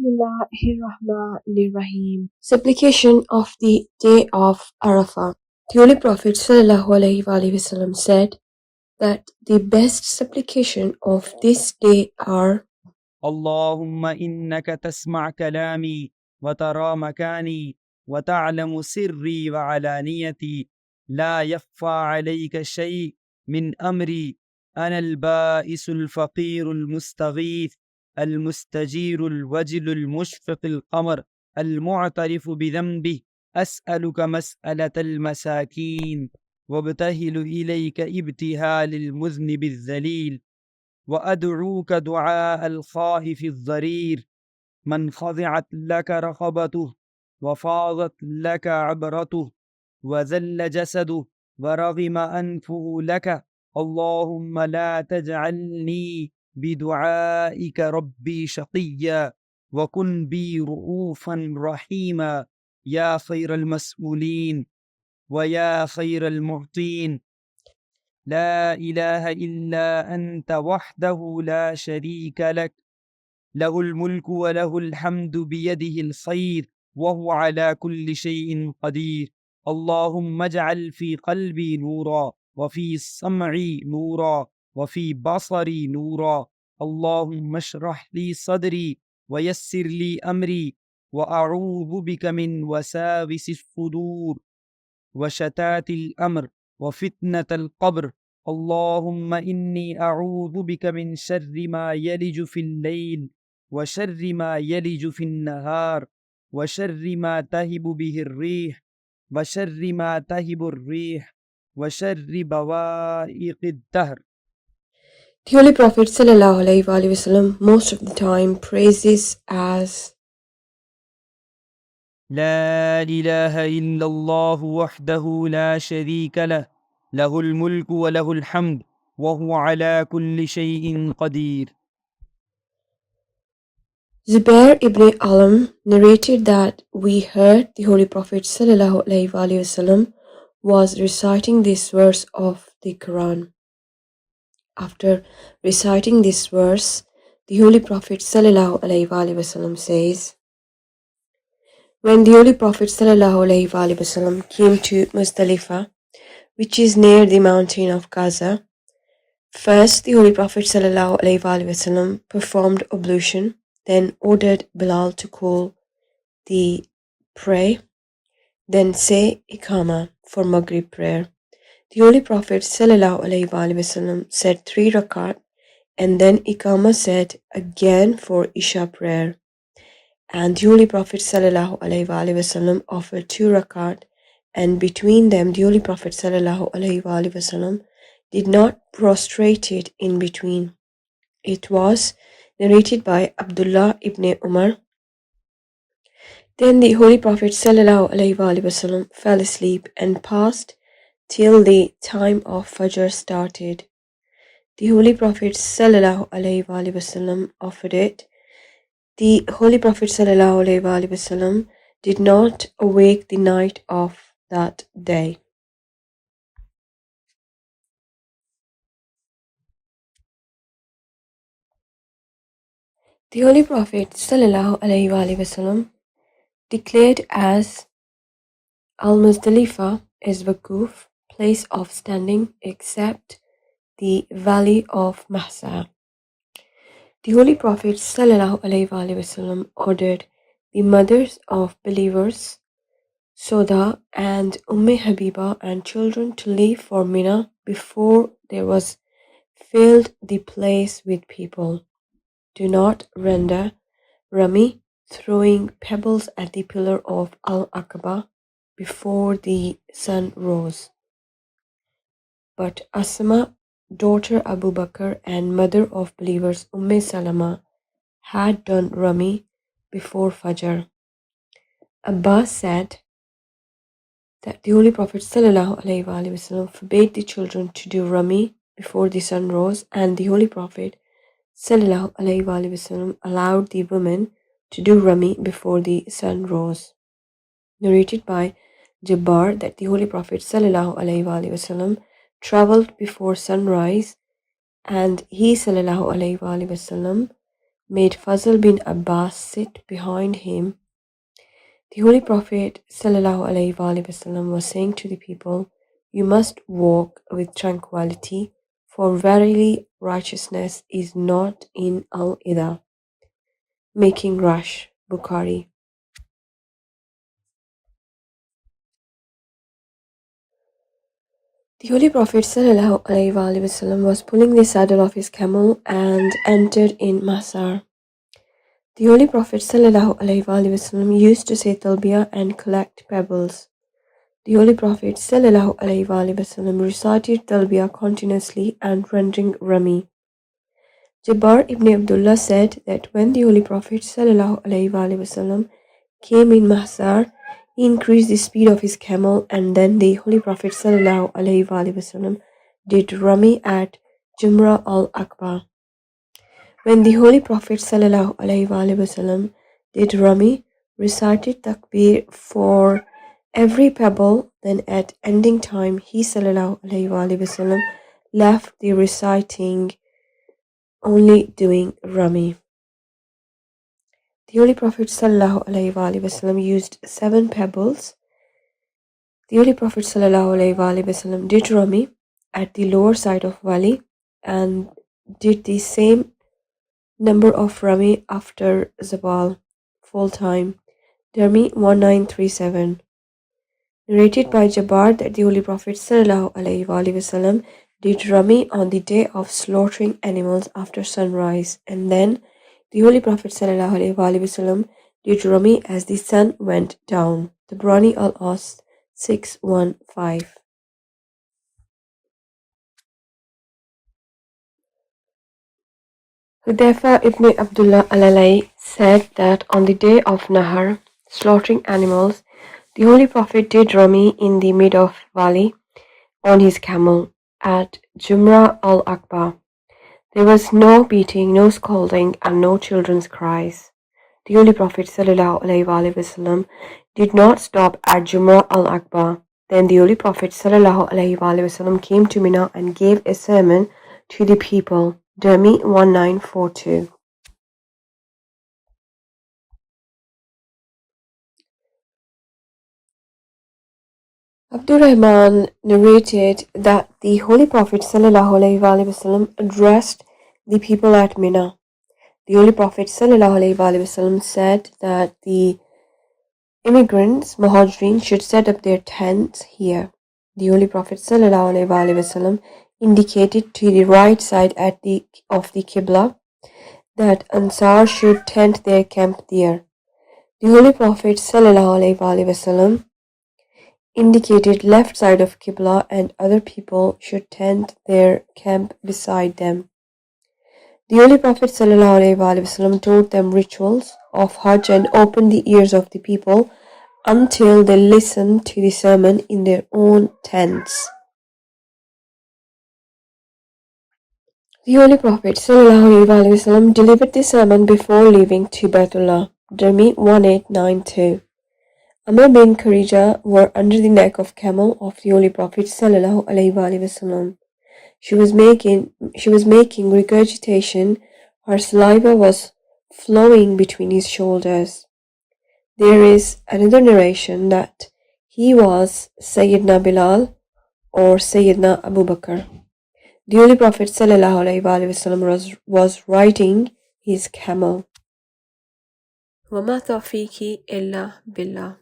Bismillahirrahmanirrahim. Supplication of the Day of Arafah. The Holy Prophet ﷺ said that the best supplication of this day are اللهم إنك تسمع كلامي وترى مكاني وتعلم سري وعلانيتي لا يخفى عليك شيء من أمري أنا البائس الفقير المستغيث المستجير الوجل المشفق القمر المعترف بذنبه أسألك مسألة المساكين وابتهل إليك ابتهال المذنب الذليل وأدعوك دعاء الخائف الضرير من خضعت لك رقبته وفاضت لك عبرته وذل جسده ورغم أنفه لك اللهم لا تجعلني بدعائك ربي شقيا وكن بي رؤوفا رحيما يا خير المسؤولين ويا خير المعطين لا إله إلا أنت وحده لا شريك لك له الملك وله الحمد بيده الخير وهو على كل شيء قدير اللهم اجعل في قلبي نورا وفي سمعي نورا وفي بصري نورا اللهم اشرح لي صدري ويسر لي أمري وأعوذ بك من وساوس الصدور وشتات الأمر وفتنة القبر اللهم إني أعوذ بك من شر ما يلج في الليل وشر ما يلج في النهار وشر ما تهب به الريح وشر ما تهب الريح وشر بوائق الدهر. The Holy Prophet ﷺ most of the time praises as لا إله إلا الله وحده لا شريك له له الملك وله الحمد وهو على كل شيء قدير. Zubair ibn Alam narrated that we heard the Holy Prophet ﷺ was reciting this verse of the Quran. After reciting this verse, the Holy Prophet ﷺ says, when the Holy Prophet ﷺ came to Muzdalifah, which is near the mountain of Gaza, first the Holy Prophet ﷺ performed ablution, then ordered Bilal to call the prayer, then say Iqama for Maghrib prayer. The Holy Prophet ﷺ said 3 rakat, and then Iqama said again for Isha prayer. And the Holy Prophet ﷺ offered 2 rakat, and between them the Holy Prophet ﷺ did not prostrate it in between. It was narrated by Abdullah ibn Umar. Then the Holy Prophet ﷺ fell asleep and passed till the time of Fajr started. The Holy Prophet ﷺ offered it. The Holy Prophet ﷺ did not awake the night of that day. The Holy Prophet ﷺ declared as Al-Muzdalifah is Waquf, place of standing, except the valley of Mahsa. The Holy Prophet ﷺ ordered the mothers of believers, Soda and Habiba, and children to leave for Mina before there was filled the place with people. Do not render Rami, throwing pebbles at the pillar of Al-Aqaba before the sun rose. But Asma, daughter Abu Bakr and mother of believers Salama, had done Rami before Fajr. Abbas said that the Holy Prophet ﷺ forbade the children to do Rami before the sun rose, and the Holy Prophet ﷺ allowed the women to do Rami before the sun rose. Narrated by Jabbar that the Holy Prophet ﷺ traveled before sunrise, and he ﷺ made Fazl bin Abbas sit behind him, the Holy Prophet ﷺ was saying to the people, "You must walk with tranquility, for verily righteousness is not in al-Ida," making rush. Bukhari. The Holy Prophet ﷺ was pulling the saddle of his camel and entered in Masar. The Holy Prophet ﷺ used to say talbiyah and collect pebbles. The Holy Prophet ﷺ recited talbiyah continuously and rendering Rami. Jabbar ibn Abdullah said that when the Holy Prophet ﷺ came in Mahsar, he increased the speed of his camel, and then the Holy Prophet ﷺ did Rami at Jumrah al-Aqaba. When the Holy Prophet ﷺ did Rami, recited takbir for every pebble, then at ending time he ﷺ left the reciting, only doing Rami. The Holy Prophet ﷺ used 7 pebbles. The Holy Prophet ﷺ did Rami at the lower side of Wali and did the same number of Rami after Zabal, full time. Darmi 1937. Narrated by Jabbar that the Holy Prophet ﷺ did Rami on the day of slaughtering animals after sunrise, and then the Holy Prophet ﷺ did Rami as the sun went down. Tabrani al-As 615. Hudayfa ibn Abdullah al-Alay said that on the day of Nahar, slaughtering animals, the Holy Prophet did Rami in the mid of Wali on his camel at Jumrah al-Aqaba. There was no beating, no scolding, and no children's cries. The Holy Prophet ﷺ did not stop at Jumrah al-Aqaba. Then the Holy Prophet ﷺ came to Mina and gave a sermon to the people. Darmi 1942. Abdurrahman narrated that the Holy Prophet ﷺ addressed the people at Mina. The Holy Prophet ﷺ said that the immigrants, Muhajirin, should set up their tents here. The Holy Prophet ﷺ indicated to the right side of the Qibla that Ansar should tent their camp there. The Holy Prophet ﷺ indicated left side of Qibla and other people should tent their camp beside them. The Holy Prophet ﷺ taught them rituals of Hajj and opened the ears of the people until they listened to the sermon in their own tents. The Holy Prophet ﷺ delivered the sermon before leaving to Baitullah. Darmi 1892. Amr bin Kharija were under the neck of camel of the Holy Prophet ﷺ. She was making regurgitation. Her saliva was flowing between his shoulders. There is another narration that he was Sayyidina Bilal or Sayyidina Abu Bakr. The Holy Prophet ﷺ was riding his camel. وَمَا تَوْفِيقِي إِلَّا بِاللَّهِ.